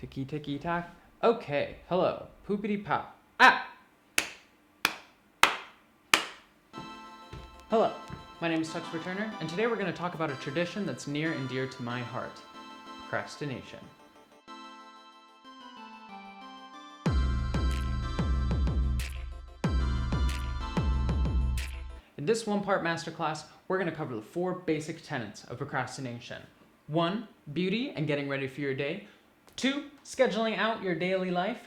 Ticky ticky tack. Okay, hello. Poopity pop. Ah! Hello, my name is Tuxford and today we're going to talk about a tradition that's near and dear to my heart. Procrastination. In this one-part masterclass, we're going to cover the 4 basic tenets of procrastination. 1. Beauty and getting ready for your day. 2. Scheduling out your daily life.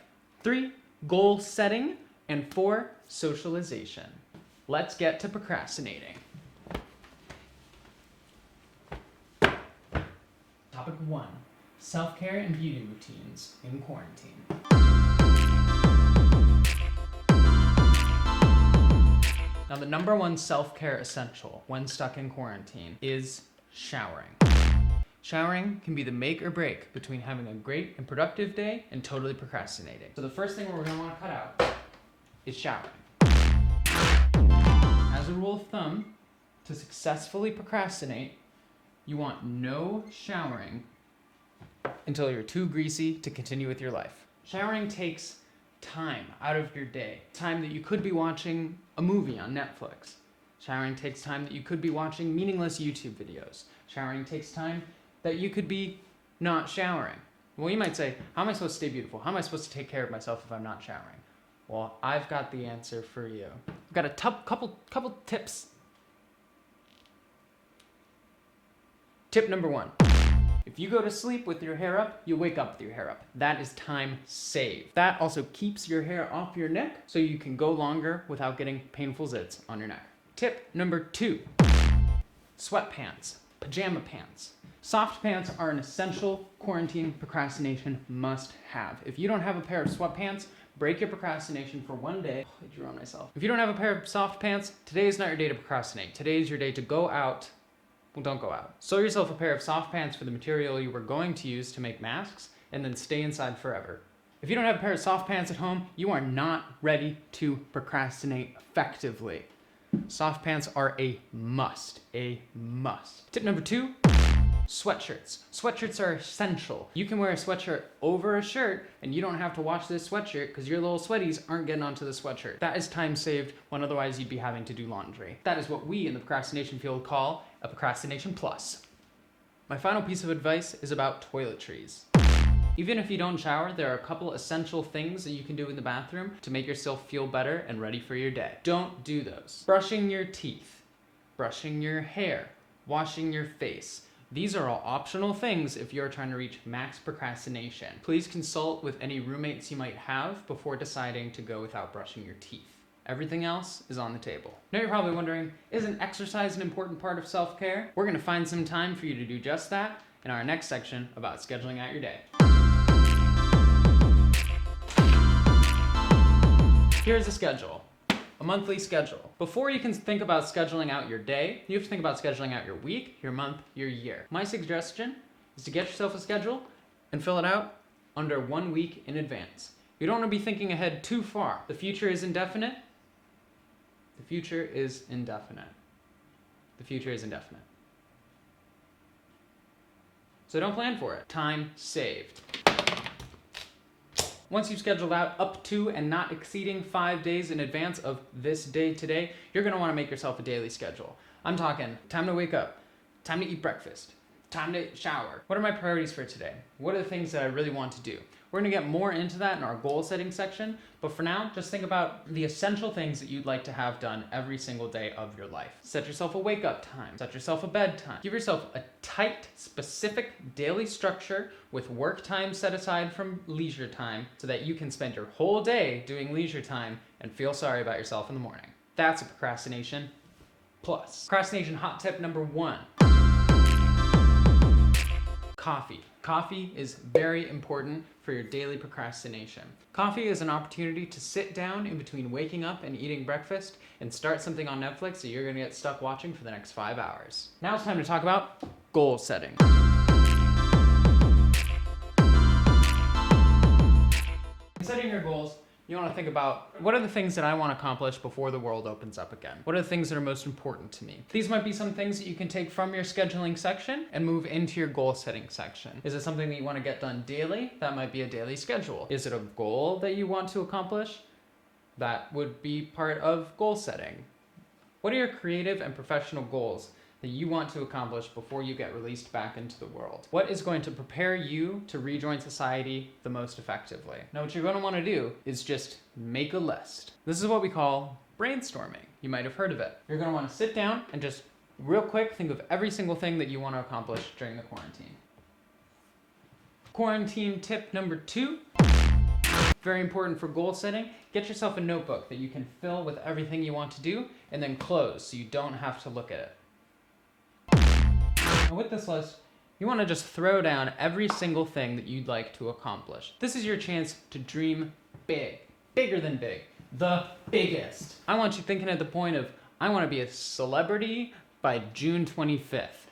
3. Goal setting. And 4. Socialization. Let's get to procrastinating. Topic 1. Self-care and beauty routines in quarantine. Now, the number 1 self-care essential when stuck in quarantine is showering. Showering can be the make or break between having a great and productive day and totally procrastinating. So the first thing we're going to want to cut out is showering. As a rule of thumb, to successfully procrastinate, you want no showering until you're too greasy to continue with your life. Showering takes time out of your day. Time that you could be watching a movie on Netflix. Showering takes time that you could be watching meaningless YouTube videos. Showering takes time that you could be not showering. Well, you might say, how am I supposed to stay beautiful? How am I supposed to take care of myself if I'm not showering? Well, I've got the answer for you. I've got a couple tips. Tip number 1. If you go to sleep with your hair up, you wake up with your hair up. That is time saved. That also keeps your hair off your neck so you can go longer without getting painful zits on your neck. Tip number 2. Sweatpants, pajama pants. Soft pants are an essential quarantine procrastination must-have. If you don't have a pair of sweatpants, break your procrastination for one day. I drew on myself. If you don't have a pair of soft pants, today is not your day to procrastinate. Today is your day to go out. Well, don't go out. Sew yourself a pair of soft pants for the material you were going to use to make masks, and then stay inside forever. If you don't have a pair of soft pants at home, you are not ready to procrastinate effectively. Soft pants are a must. A must. Tip number 2. Sweatshirts. Sweatshirts are essential. You can wear a sweatshirt over a shirt and you don't have to wash this sweatshirt because your little sweaties aren't getting onto the sweatshirt. That is time saved when otherwise you'd be having to do laundry. That is what we in the procrastination field call a procrastination plus. My final piece of advice is about toiletries. Even if you don't shower, there are a couple essential things that you can do in the bathroom to make yourself feel better and ready for your day. Don't do those. Brushing your teeth, brushing your hair, washing your face. These are all optional things if you're trying to reach max procrastination. Please consult with any roommates you might have before deciding to go without brushing your teeth. Everything else is on the table. Now you're probably wondering, isn't exercise an important part of self-care? We're gonna find some time for you to do just that in our next section about scheduling out your day. Here's the schedule. A monthly schedule. Before you can think about scheduling out your day, you have to think about scheduling out your week, your month, your year. My suggestion is to get yourself a schedule and fill it out under 1 week in advance. You don't want to be thinking ahead too far. The future is indefinite. The future is indefinite. The future is indefinite. So don't plan for it. Time saved. Once you've scheduled out up to and not exceeding 5 days in advance of this day today, you're going to want to make yourself a daily schedule. I'm talking time to wake up, time to eat breakfast, time to shower. What are my priorities for today? What are the things that I really want to do? We're going to get more into that in our goal setting section, but for now, just think about the essential things that you'd like to have done every single day of your life. Set yourself a wake up time, set yourself a bedtime. Give yourself a tight, specific daily structure with work time set aside from leisure time so that you can spend your whole day doing leisure time and feel sorry about yourself in the morning. That's a procrastination plus. Procrastination hot tip number 1. Coffee. Coffee is very important for your daily procrastination. Coffee is an opportunity to sit down in between waking up and eating breakfast and start something on Netflix that you're going to get stuck watching for the next 5 hours. Now it's time to talk about goal setting. In setting your goals, You want to think about, what are the things that I want to accomplish before the world opens up again? What are the things that are most important to me? These might be some things that you can take from your scheduling section and move into your goal setting section. Is it something that you want to get done daily? That might be a daily schedule. Is it a goal that you want to accomplish? That would be part of goal setting. What are your creative and professional goals that you want to accomplish before you get released back into the world? What is going to prepare you to rejoin society the most effectively? Now, what you're going to want to do is just make a list. This is what we call brainstorming. You might have heard of it. You're going to want to sit down and just real quick think of every single thing that you want to accomplish during the quarantine. Quarantine tip number 2. Very important for goal setting. Get yourself a notebook that you can fill with everything you want to do and then close so you don't have to look at it. And with this list, you want to just throw down every single thing that you'd like to accomplish. This is your chance to dream big, bigger than big, the biggest. I want you thinking at the point of, I want to be a celebrity by June 25th.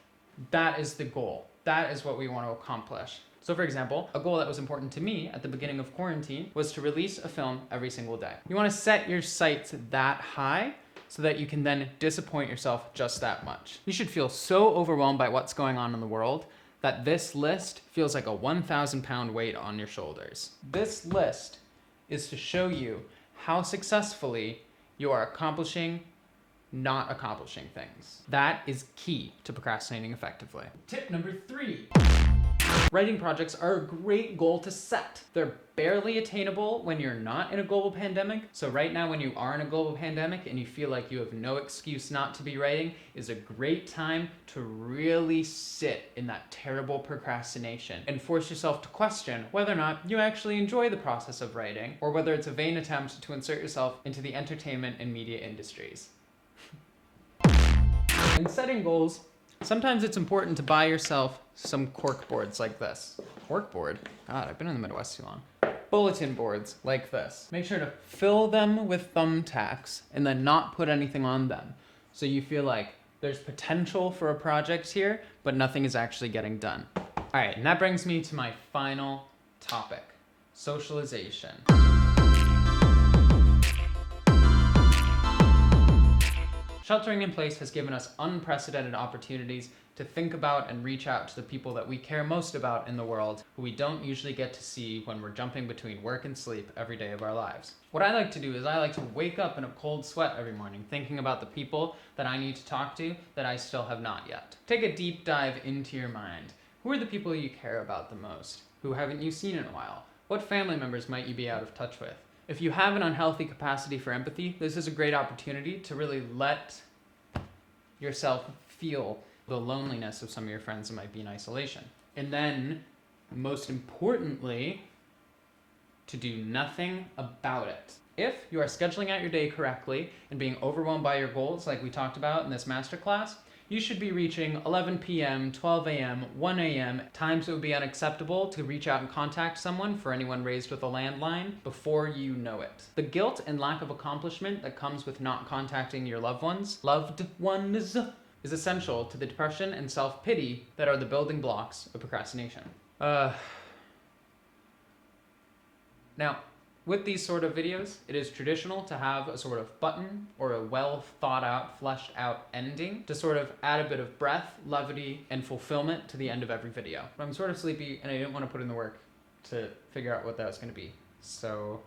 That is the goal. That is what we want to accomplish. So for example, a goal that was important to me at the beginning of quarantine was to release a film every single day. You want to set your sights that high so that you can then disappoint yourself just that much. You should feel so overwhelmed by what's going on in the world that this list feels like a 1,000-pound weight on your shoulders. This list is to show you how successfully you are accomplishing, not accomplishing things. That is key to procrastinating effectively. Tip number 3. Writing projects are a great goal to set. They're barely attainable when you're not in a global pandemic. So right now when you are in a global pandemic and you feel like you have no excuse not to be writing is a great time to really sit in that terrible procrastination and force yourself to question whether or not you actually enjoy the process of writing or whether it's a vain attempt to insert yourself into the entertainment and media industries. In setting goals, sometimes it's important to buy yourself some cork boards like this. Cork board? God, I've been in the Midwest too long. Bulletin boards like this. Make sure to fill them with thumbtacks and then not put anything on them. So you feel like there's potential for a project here, but nothing is actually getting done. All right, and that brings me to my final topic, socialization. Sheltering in place has given us unprecedented opportunities to think about and reach out to the people that we care most about in the world, who we don't usually get to see when we're jumping between work and sleep every day of our lives. What I like to do is I like to wake up in a cold sweat every morning, thinking about the people that I need to talk to that I still have not yet. Take a deep dive into your mind. Who are the people you care about the most? Who haven't you seen in a while? What family members might you be out of touch with? If you have an unhealthy capacity for empathy, this is a great opportunity to really let yourself feel the loneliness of some of your friends that might be in isolation. And then, most importantly, to do nothing about it. If you are scheduling out your day correctly and being overwhelmed by your goals, like we talked about in this masterclass, you should be reaching 11 p.m., 12 a.m., 1 a.m., times it would be unacceptable to reach out and contact someone for anyone raised with a landline before you know it. The guilt and lack of accomplishment that comes with not contacting your loved ones, is essential to the depression and self-pity that are the building blocks of procrastination. Now, with these sort of videos, it is traditional to have a sort of button or a well thought out, fleshed out ending to sort of add a bit of breath, levity, and fulfillment to the end of every video. But I'm sort of sleepy and I didn't want to put in the work to figure out what that was going to be. So